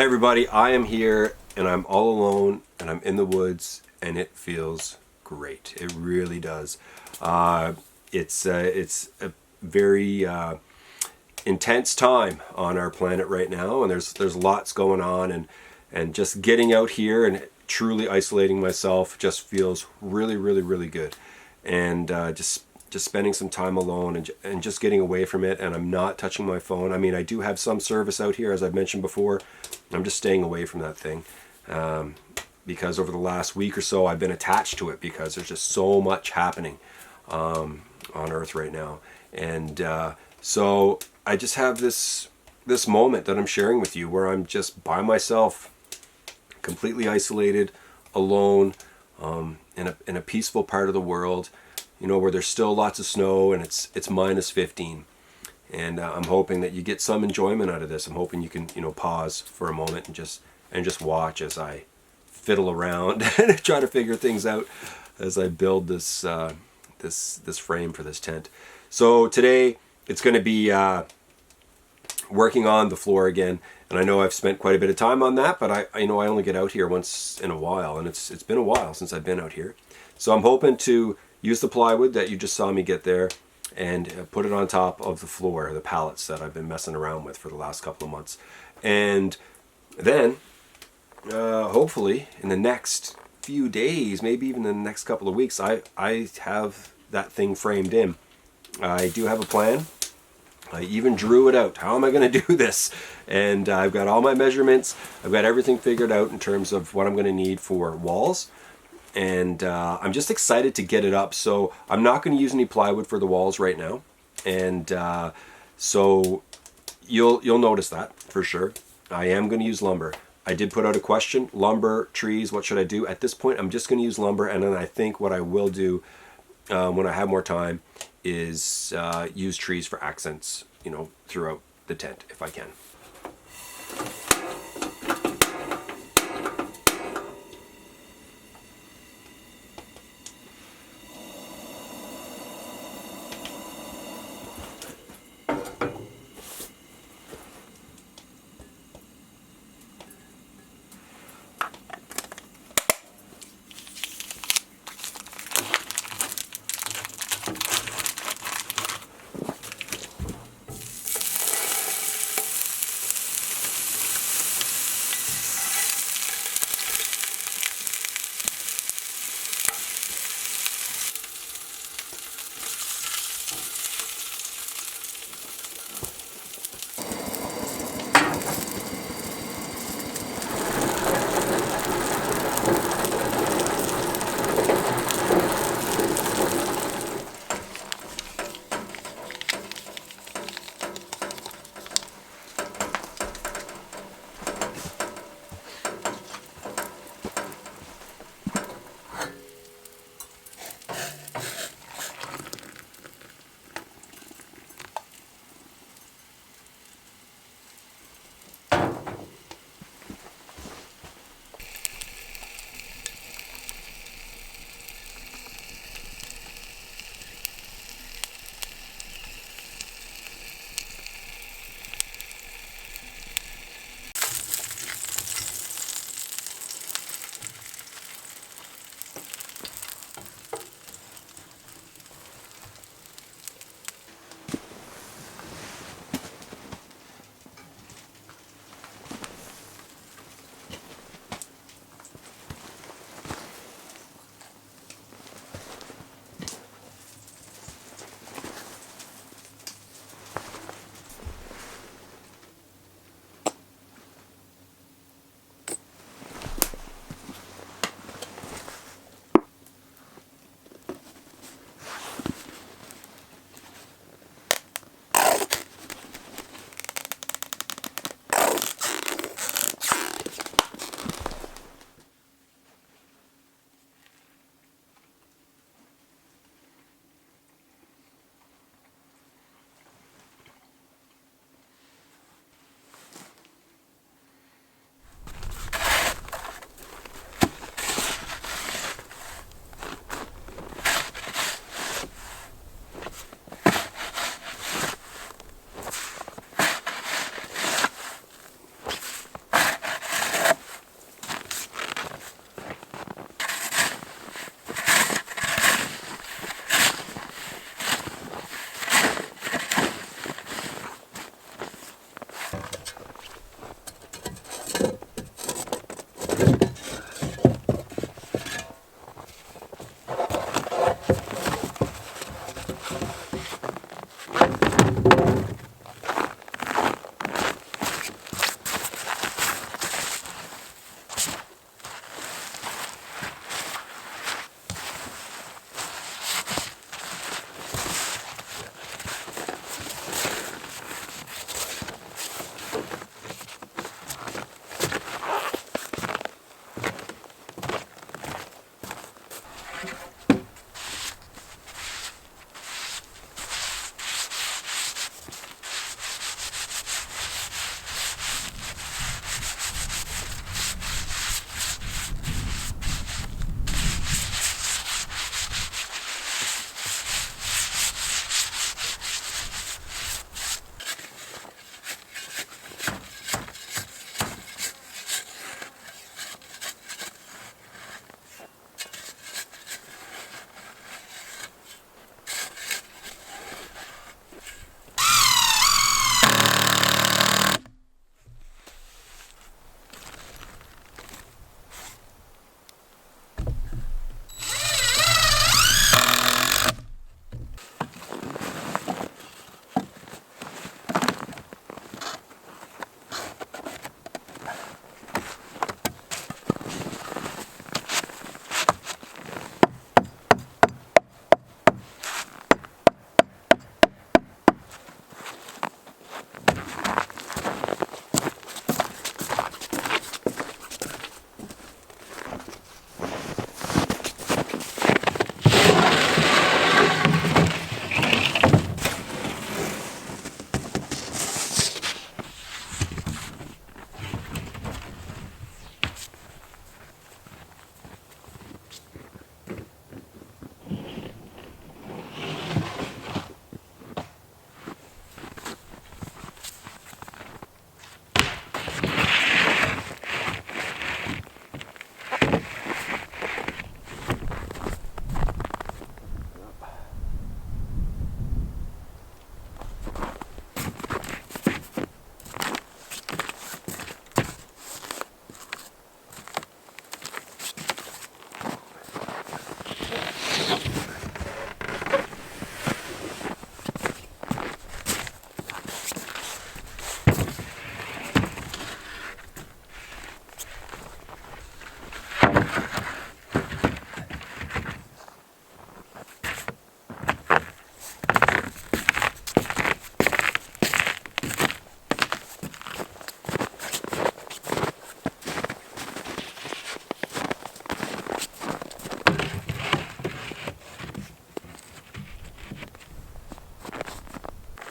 everybody, I am here and I'm all alone and I'm in the woods and it feels great. It really does. It's a very intense time on our planet right now, and there's lots going on, and just getting out here and truly isolating myself just feels really good, and just spending some time alone and just getting away from it. And I'm not touching my phone. I mean, I do have some service out here, as I've mentioned before. I'm just staying away from that thing because over the last week or so I've been attached to it because there's just so much happening on Earth right now. And so I just have this moment that I'm sharing with you where I'm just by myself, completely isolated, alone, in a peaceful part of the world, you know, where there's still lots of snow and it's -15. And I'm hoping that you get some enjoyment out of this. I'm hoping you can, you know, pause for a moment and just watch as I fiddle around and try to figure things out as I build this this frame for this tent. So today it's going to be working on the floor again, and I know I've spent quite a bit of time on that, but I know I only get out here once in a while, and it's been a while since I've been out here. So I'm hoping to use the plywood that you just saw me get there and put it on top of the floor, the pallets that I've been messing around with for the last couple of months. And then hopefully in the next few days, maybe even in the next couple of weeks, I have that thing framed in. I do have a plan. I even drew it out. How am I going to do this? And I've got all my measurements. I've got everything figured out in terms of what I'm going to need for walls. And I'm just excited to get it up. So I'm not going to use any plywood for the walls right now. And so you'll notice that for sure. I am going to use lumber. I did put out a question: lumber, trees, what should I do? At this point, I'm just going to use lumber. And then I think what I will do when I have more time is use trees for accents, you know, throughout the tent if I can.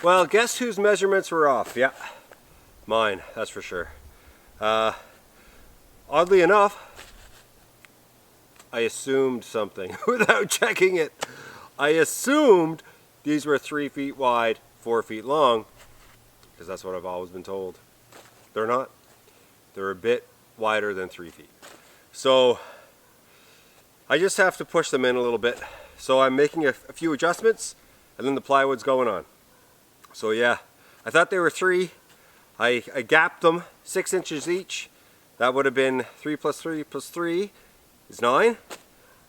Well, guess whose measurements were off? Yeah, mine, that's for sure. Oddly enough, I assumed something without checking it. I assumed these were 3 feet wide, 4 feet long, because that's what I've always been told. They're not. They're a bit wider than 3 feet. So I just have to push them in a little bit. So I'm making a few adjustments, and then the plywood's going on. So yeah, I thought they were 3. I gapped them 6 inches each. That would have been 3 plus 3 plus 3 is 9.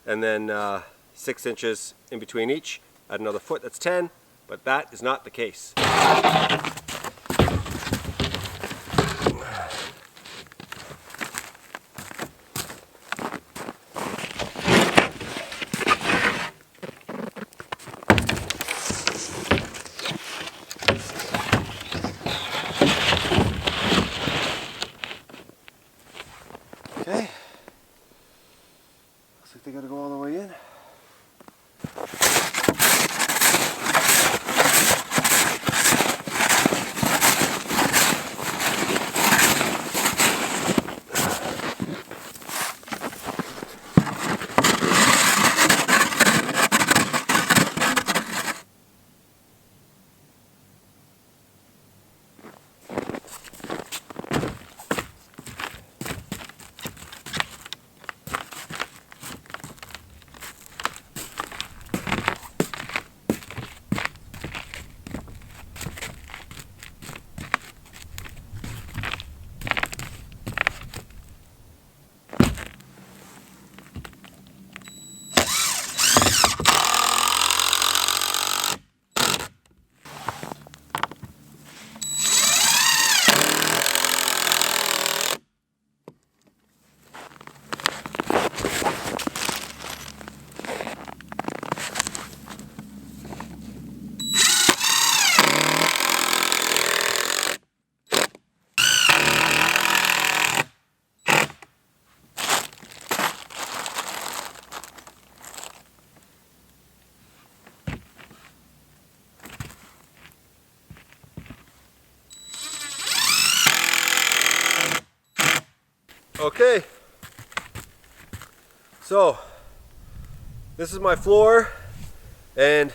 And then 6 inches in between each. Add another foot, that's 10. But that is not the case. Okay, looks like they gotta go all the way in. Okay, so this is my floor, and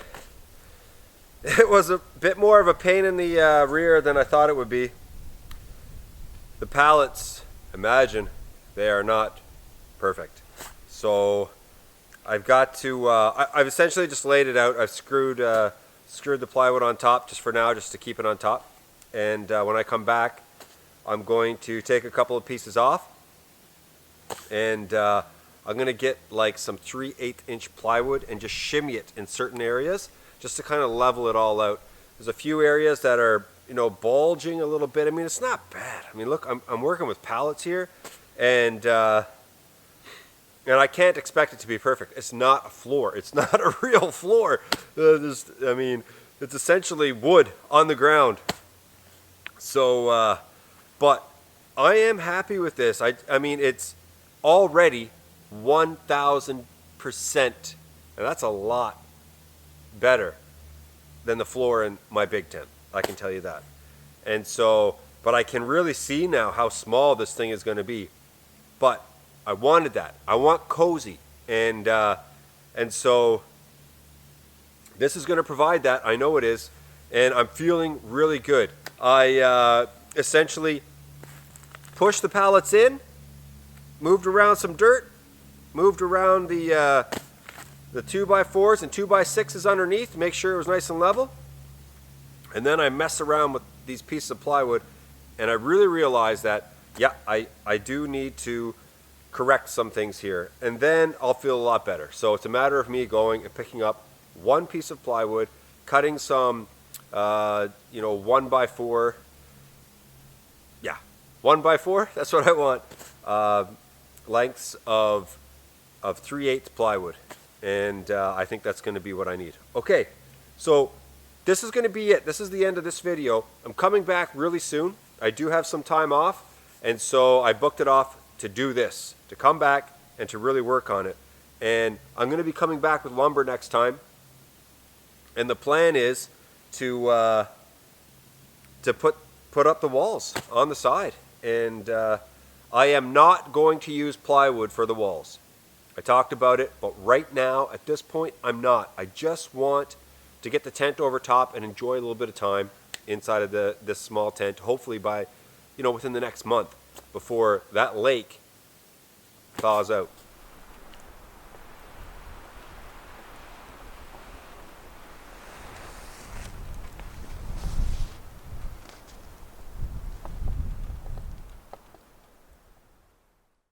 it was a bit more of a pain in the rear than I thought it would be. The pallets, imagine, they are not perfect. So I've got to, I've essentially just laid it out. I've screwed the plywood on top just for now, just to keep it on top. And when I come back, I'm going to take a couple of pieces off. And I'm going to get like some 3/8 inch plywood and just shimmy it in certain areas just to kind of level it all out. There's a few areas that are, you know, bulging a little bit. I mean, it's not bad. I mean, look, I'm working with pallets here, and I can't expect it to be perfect. It's not a floor. It's not a real floor. I mean, it's essentially wood on the ground. So, but I am happy with this. I mean, it's already 1,000%, and that's a lot better than the floor in my big tent, I can tell you that. And so, but I can really see now how small this thing is going to be. But I wanted that. I want cozy, and so this is going to provide that. I know it is, and I'm feeling really good. I essentially pushed the pallets in, moved around some dirt, moved around the 2x4s and 2x6s underneath to make sure it was nice and level. And then I messed around with these pieces of plywood, and I really realized that, yeah, I do need to correct some things here, and then I'll feel a lot better. So it's a matter of me going and picking up one piece of plywood, cutting some, 1x4, yeah, 1x4, that's what I want. Lengths of 3/8 plywood, and I think that's going to be what I need. Okay, so this is going to be it. This is the end of this video. I'm coming back really soon. I do have some time off, and so I booked it off to do this, to come back and to really work on it. And I'm going to be coming back with lumber next time, and the plan is to to put up the walls on the side. And I am not going to use plywood for the walls. I talked about it, but right now, at this point, I'm not. I just want to get the tent over top and enjoy a little bit of time inside of this small tent, hopefully by, within the next month before that lake thaws out.